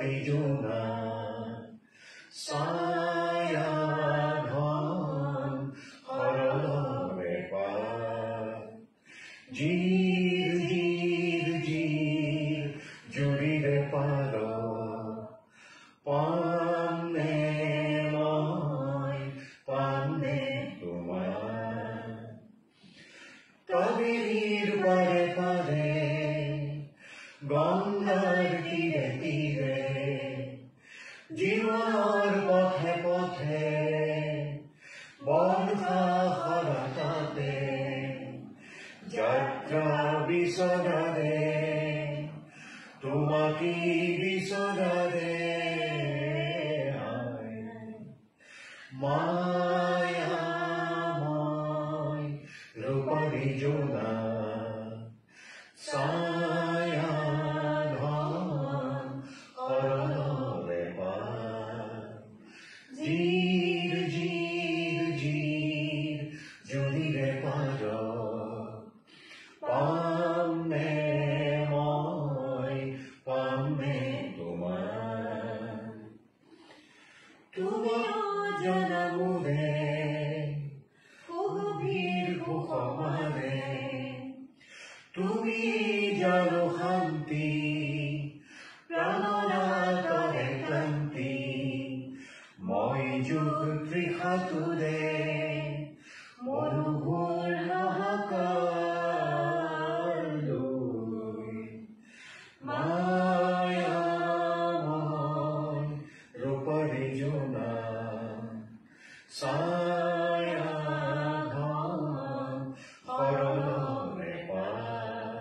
রূপালি জোনা ছায়া ঘন হরলরে পার জির জির জির জুড়িরে পার পামনে মই পামনে তোমার কাবেরীর পারে পারে গঙ্গার তীরে তীরে জীবনের পথে পথে বর্ষা হঠাতে যাত্রা বিসরারে তোমাকে বিসরারে মায়াময় রূপালি জোনা ছায়া ঘন হরলরে পার জির জির জির জুড়িরে পার পামনে মই পামনে তোমার তুমি জনমুরে গভীর সুখমারে তুমি জানো শান্তি প্ৰাণনাথৰে ক্লান্তি মই যুগ তৃষাতুৰে মৰুভূৰ হাহাকাৰ লৈ মায়াময় ৰূপালি জোনা ছায়া ঘন হৰলৰে পাৰ